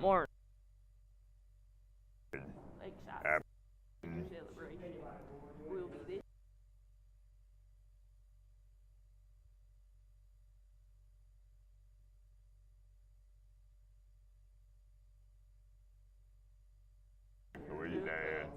More Lakeside celebration will be this. Where you at?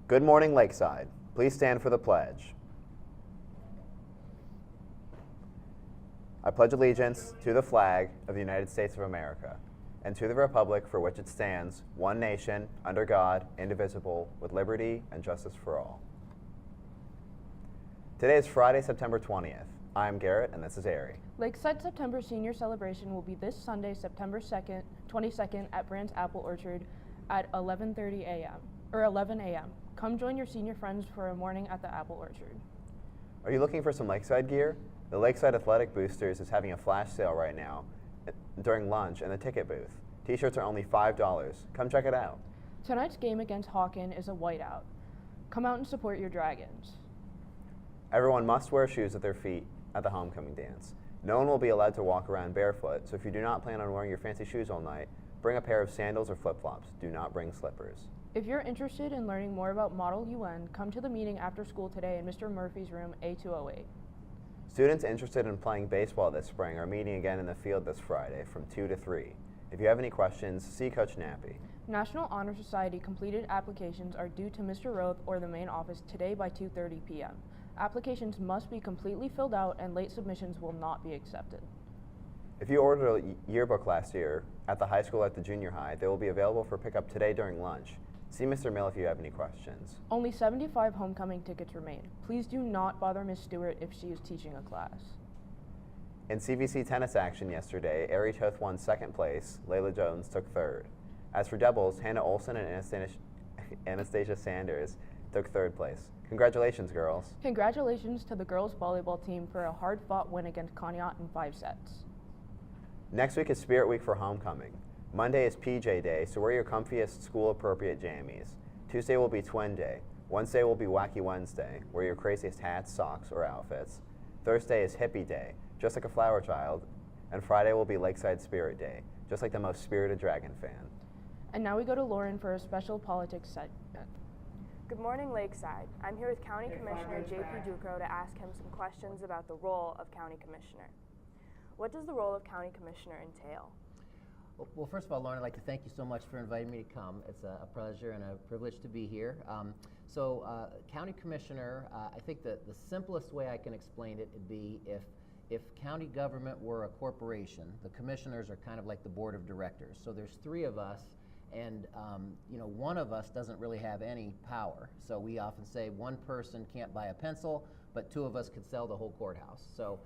Good morning, Lakeside. Please stand for the pledge. I pledge allegiance to the flag of the United States of America and to the republic for which it stands, one nation, under God, indivisible, with liberty and justice for all. Today is Friday, September 20th. I'm Garrett, and this is Ari. Lakeside September Senior Celebration will be this Sunday, September 22nd at Brand's Apple Orchard at 11 a.m. Come join your senior friends for a morning at the Apple Orchard. Are you looking for some Lakeside gear? The Lakeside Athletic Boosters is having a flash sale right now during lunch in the ticket booth. T-shirts are only $5. Come check it out. Tonight's game against Hawken is a whiteout. Come out and support your Dragons. Everyone must wear shoes at their feet at the homecoming dance. No one will be allowed to walk around barefoot, so if you do not plan on wearing your fancy shoes all night, bring a pair of sandals or flip-flops. Do not bring slippers. If you're interested in learning more about Model UN, come to the meeting after school today in Mr. Murphy's room, A208. Students interested in playing baseball this spring are meeting again in the field this Friday from 2 to 3. If you have any questions, see Coach Nappy. National Honor Society completed applications are due to Mr. Roth or the main office today by 2:30 p.m. Applications must be completely filled out and late submissions will not be accepted. If you ordered a yearbook last year at the high school or at the junior high, they will be available for pickup today during lunch. See Mr. Mill if you have any questions. Only 75 homecoming tickets remain. Please do not bother Ms. Stewart if she is teaching a class. In CVC tennis action yesterday, Ari Toth won second place, Layla Jones took third. As for doubles, Hannah Olson and Anastasia Sanders took third place. Congratulations, girls. Congratulations to the girls volleyball team for a hard-fought win against Conneaut in 5 sets. Next week is Spirit Week for homecoming. Monday is PJ Day, so wear your comfiest school-appropriate jammies. Tuesday will be Twin Day. Wednesday will be Wacky Wednesday, wear your craziest hats, socks, or outfits. Thursday is Hippie Day, just like a flower child. And Friday will be Lakeside Spirit Day, just like the most spirited dragon fan. And now we go to Lauren for a special politics segment. Good morning, Lakeside. I'm here with County Commissioner J.P. Ducro to ask him some questions about the role of County Commissioner. What does the role of County Commissioner entail? Well, first of all, Lauren, I'd like to thank you so much for inviting me to come. It's a pleasure and a privilege to be here. County Commissioner, I think the simplest way I can explain it would be if county government were a corporation, the commissioners are kind of like the board of directors. So there's 3 of us, and one of us doesn't really have any power. So we often say one person can't buy a pencil, but 2 of us could sell the whole courthouse. So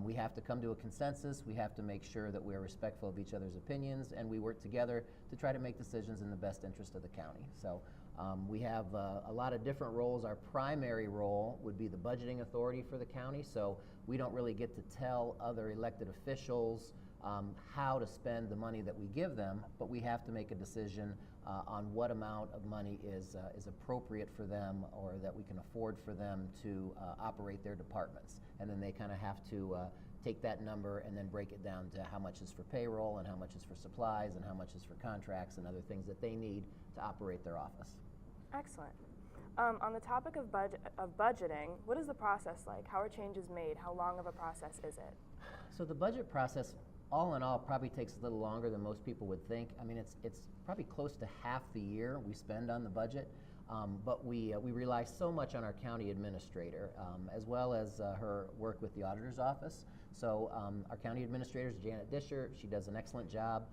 we have to come to a consensus. We have to make sure that we're respectful of each other's opinions, and we work together to try to make decisions in the best interest of the county. So we have a lot of different roles. Our primary role would be the budgeting authority for the county, so we don't really get to tell other elected officials how to spend the money that we give them, but we have to make a decision on what amount of money is appropriate for them, or that we can afford for them to operate their departments. And then they kind of have to take that number and then break it down to how much is for payroll and how much is for supplies and how much is for contracts and other things that they need to operate their office. Excellent. On the topic of budgeting, what is the process like? How are changes made? How long of a process is it? So the budget process, all in all, probably takes a little longer than most people would think. I mean, it's probably close to half the year we spend on the budget, but we rely so much on our county administrator, as well as her work with the auditor's office. So our county administrator is Janet Disher. She does an excellent job,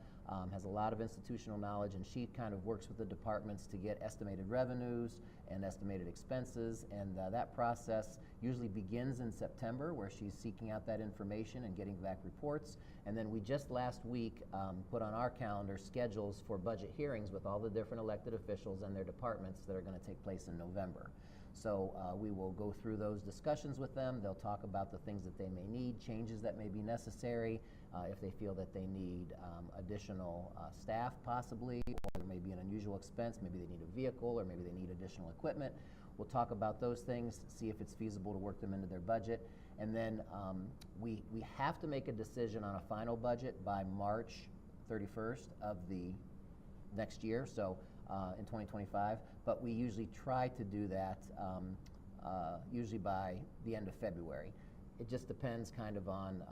has a lot of institutional knowledge, and she kind of works with the departments to get estimated revenues and estimated expenses, and that process usually begins in September, where she's seeking out that information and getting back reports. And then we just last week put on our calendar schedules for budget hearings with all the different elected officials and their departments that are going to take place in November. So we will go through those discussions with them. They'll talk about the things that they may need, changes that may be necessary, if they feel that they need additional staff possibly, or there may be an unusual expense, maybe they need a vehicle, or maybe they need additional equipment. We'll talk about those things, see if it's feasible to work them into their budget. And then we have to make a decision on a final budget by March 31st of the next year, so in 2025. But we usually try to do that usually by the end of February. It just depends kind of on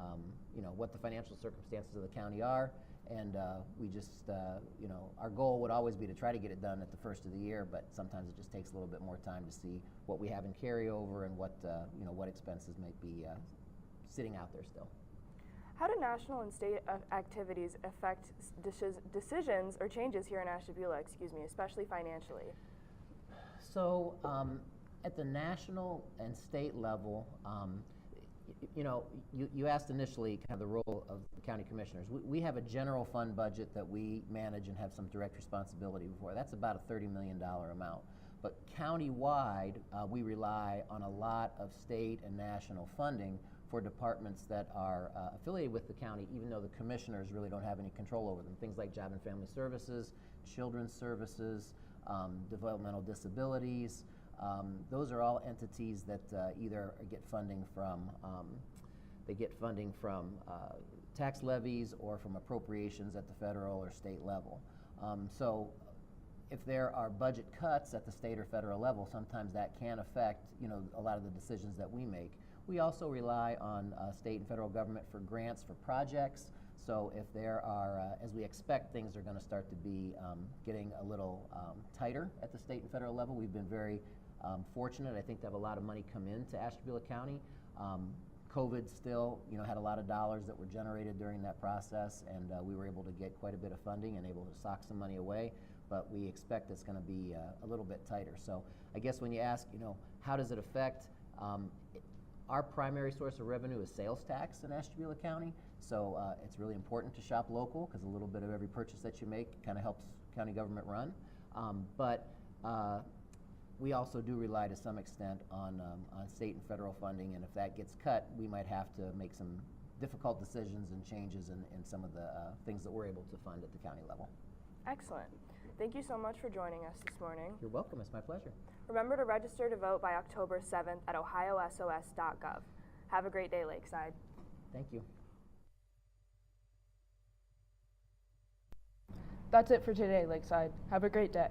what the financial circumstances of the county are, and we just our goal would always be to try to get it done at the first of the year, but sometimes it just takes a little bit more time to see what we have in carryover and what what expenses might be sitting out there still. How do national and state activities affect decisions or changes here in Ashtabula, especially financially? So at the national and state level, you asked initially kind of the role of the county commissioners. We have a general fund budget that we manage and have some direct responsibility for. That's about a $30 million amount. But county-wide, we rely on a lot of state and national funding for departments that are affiliated with the county, even though the commissioners really don't have any control over them. Things like Job and Family Services, Children's Services, developmental disabilities. Those are all entities that either get funding from tax levies or from appropriations at the federal or state level. So if there are budget cuts at the state or federal level, sometimes that can affect a lot of the decisions that we make. We also rely on state and federal government for grants for projects. So if there are, as we expect, things are going to start to be getting a little tighter at the state and federal level. We've been very fortunate, I think, to have a lot of money come into Ashtabula County. COVID still, had a lot of dollars that were generated during that process, and we were able to get quite a bit of funding and able to sock some money away. But we expect it's going to be a little bit tighter. So I guess when you ask, how does it affect? Our primary source of revenue is sales tax in Ashtabula County. So it's really important to shop local because a little bit of every purchase that you make kind of helps county government run. But we also do rely to some extent on state and federal funding, and if that gets cut, we might have to make some difficult decisions and changes in some of the things that we're able to fund at the county level. Excellent. Thank you so much for joining us this morning. You're welcome. It's my pleasure. Remember to register to vote by October 7th at ohiosos.gov. Have a great day, Lakeside. Thank you. That's it for today, Lakeside. Have a great day.